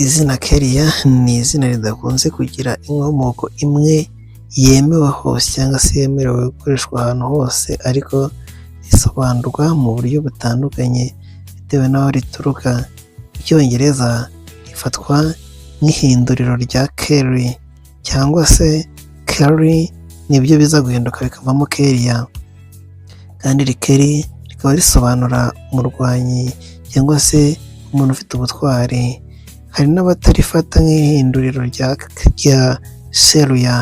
Izina Kellia ni izina ridakunze kugira inkomoko imwe yemewe hose cyangwa se yemerewe gukoreshwa ahantu hose, ariko risobanurwa mu buryo butandukanye bitewe n'aho rituruka. Mu Cyongereza rifatwa nk'ihinduriro rya Kelly cyangwa se Kelly nibyo biza guhinduka bikavamo Kellia, kandi iri Kelly rikaba risobanura umurwanyi cyangwa se umuntu ufite ubutwari. Hari n'abatarifata nk'ihinduriro rya Celia,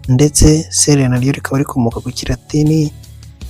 ndetse Celia naryo rikaba rikomoka ku Kilatini,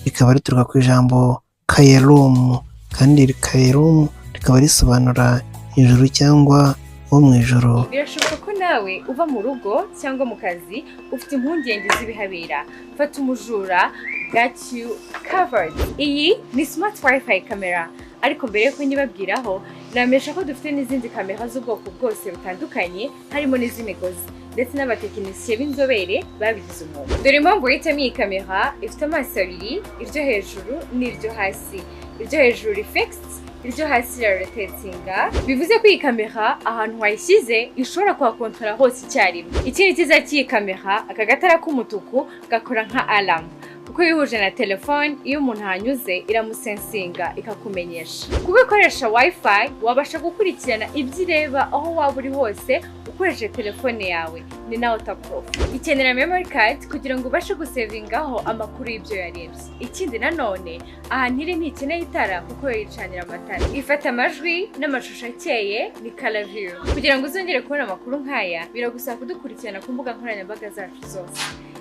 rikaba rituruka ku ijambo Caelum, kandi iri Caelum rikaba risobanura ijuru cyangwa wo mu ijoro. Birashoboka ko nawe uva mu rugo cyangwa mu kazi ufite impungenge z'ibihabera. Fata umujura, got you covered. Iyi ni smart wifi camera, ariko mbere yo kunyibabwiraho namenyesha ko dufite n'izindi kamera z'ubwoko bwose butandukanye, harimo n'iz'imigozi ndetse n'abatekinisiye b'inzobere babigize umwuga. Dore impamvu uhitamo iyi kamera: ifite amaso abiri, iryo hejuru n'iryo hasi. Iryo hejuru rifixed, iryo hasi rirarotatinga, bivuze ko iyi kamera ahantu wayishyize ishobora kuhakontorora hose icyarimwe. Ikindi cyiza cy'iyi kamera, aka gatara k'umutuku gakora nka alarm, kuko yihuje na telefone, iyo umuntu ahanyuze iramusensinga ikakumenyesha. Kuko ikoresha wifi, wabasha gukurikirana ibyo ireba aho waba uri hose ukoresheje telefone yawe, ni na waterproof. Ikenera memory card kugira ngo ubashe gusevingaho amakuru y'ibyo yarebye. Ikindi nanone, ahantu iri ntikeneye itara kuko yo yicanira amatara. Ifata amajwi n'amashusho akeye, ni color view. Kugira ngo uzongere kubona amakuru nk'aya, biragusaba kudukurikirana ku mbuga nkoranyambaga zacu zose.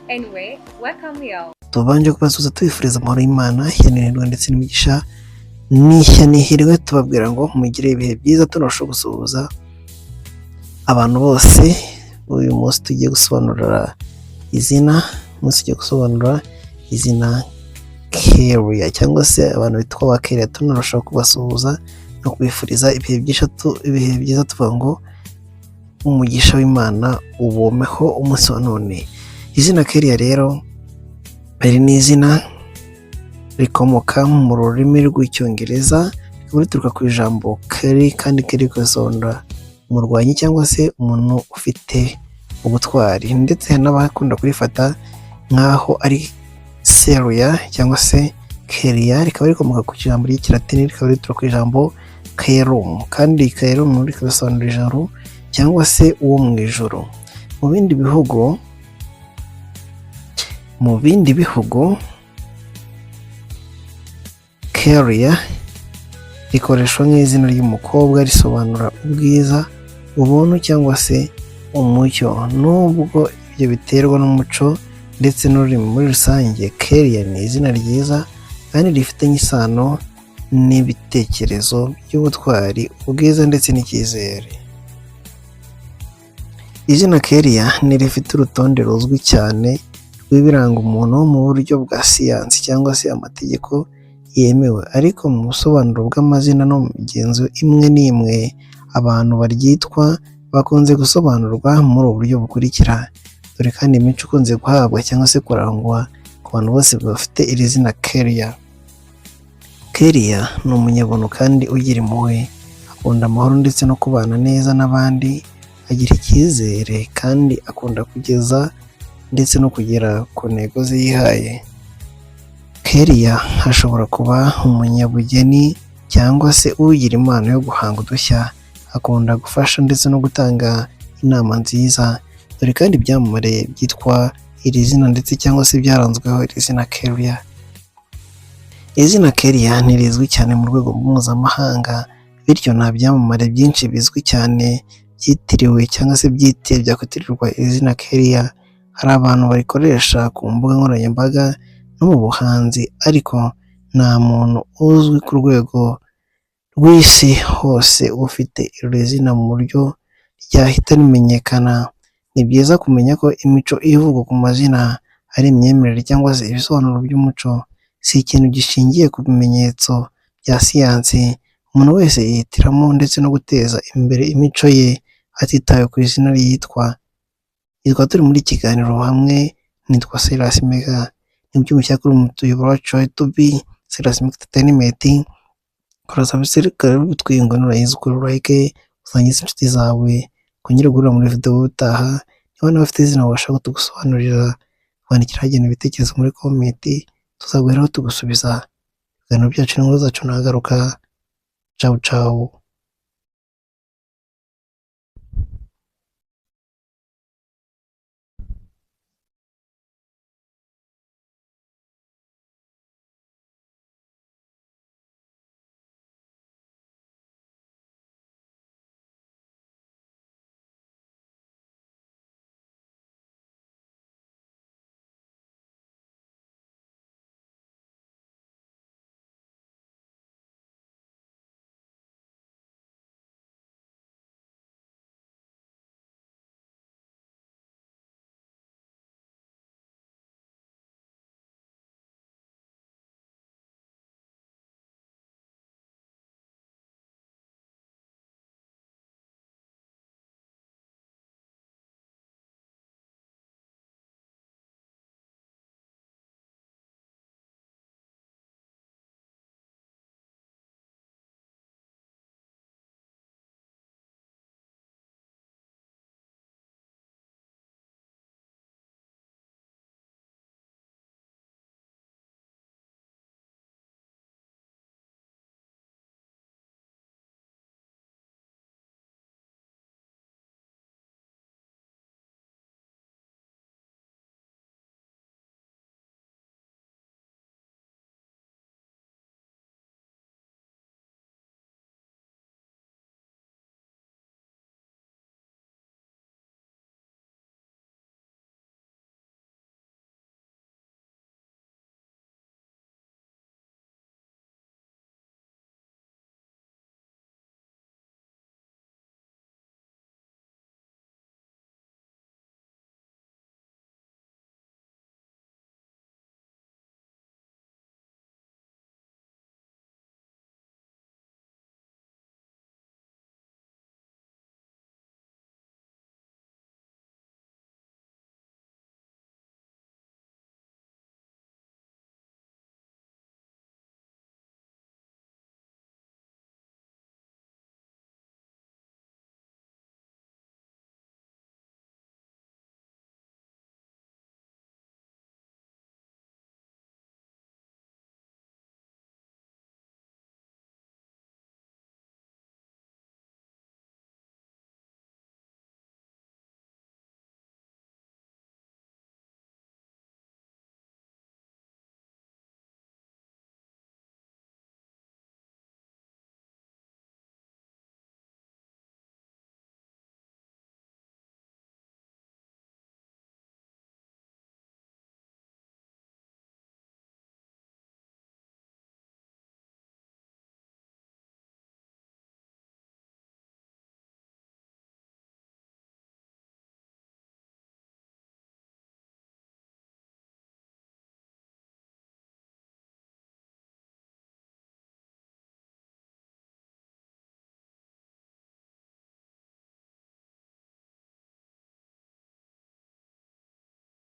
Anyway, welcome y'all. Tubanje kubasuhuza tubifuriza amahoro y'Imana, yanirwa ndetse n'imigisha n'ihirwe, tubabwira ngo mugire ibihe byiza. Tunarushaho gusuhuza abantu bose. Uyu munsi tugiye gusobanura izina Kellia cyangwa se abantu bitwa ba Kellia. Tunarushaho kubasuhuza no kubifuriza ibihe byiza, tuvuga ngo umugisha w'Imana ubomeho umunsi wa none. Izina Kellia rero iri ni izina rikomoka mu rurimi rw'Icyongereza, rikaba rituruka ku ijambo Kelly, kandi Kelly risobanura umurwanyi cyangwa se umuntu ufite ubutwari, ndetse hari n'abakunda kurifata nk'aho ari Celia cyangwa se Kellia. Rikaba rikomoka ku ijambo ry'Ikilatini, rikaba rituruka ku ijambo Caelum, kandi Caelum rikaba risobanura ijoro cyangwa se uwo mu ijoro. Mu bindi bihugu Kellia rikoreshwa nk'izina ry'umukobwa, risobanura ubwiza, ubuntu cyangwa se umucyo. Nubwo ibyo biterwa n'umuco ndetse n'ururimi muri rusange, Kellia ni izina ryiza kandi rifitanye isano n'ibitekerezo by'ubutwari, ubwiza ndetse n'icyizere. Izina Kellia ni rifite urutonde ruzwi cyane rw'ibiranga umuntu mu buryo bwa siyansi cyangwa se amategeko yemewe, ariko mu busobanuro bw'amazina no mu migenzo imwe n'imwe abantu baryitwa bakunze gusobanurwa muri ubu buryo bukurikira. Dore kandi imico ikunze guhabwa cyangwa se kurangwa ku bantu bose bafite iri zina Kellia. Kellia ni umunyabuntu kandi ugira impuhwe, akunda amahoro ndetse no kubana neza n'abandi, agira icyizere kandi akunda kugeza ndetse no kugera ku ntego ze yihaye. Kellia ashobora kuba umunyabugeni cyangwa se ugira impano yo guhanga udushya, akunda gufasha ndetse no gutanga inama nziza. Dore kandi ibyamamare byitwa iri zina ndetse cyangwa se byaranzweho iri zina Kellia. Izina Kellia ntirizwi cyane mu rwego mpuzamahanga, bityo nta byamamare byinshi bizwi cyane byitiriwe cyangwa se byakwitirirwa izina Kellia. Hari abantu barikoresha ku mbuga nkoranyambaga no mu buhanzi, ariko nta muntu uzwi ku rwego rw'isi hose ufite iri zina mu buryo ryahita rimenyekana. Ni byiza kumenya ko imico ivugwa ku mazina ari imyemerere cyangwa se ibisobanuro by'umuco, si ikintu gishingiye ku bimenyetso bya siyansi. Umuntu wese yihitiramo ndetse no guteza imbere imico ye atitawe ku izina yitwa. Turi muri kiganiro hamwe, nitwa Silas Mega. Ni mu cyumba cyakuri mu tuyobora wacu wa YouTube Silas Mega Entertainment. Kora subscribe, karibu twiyungura, like, usangize inshuti zawe, kongera guhurira muri video utaha. Niba nawe ufite izina wabasha kutugusobanurira, wandikira hagenda ibitekerezo muri comment, tuzaguheraho tugusubiza. Ibiganiro byacu n'inkuru zacu nagaruka. Ciao ciao.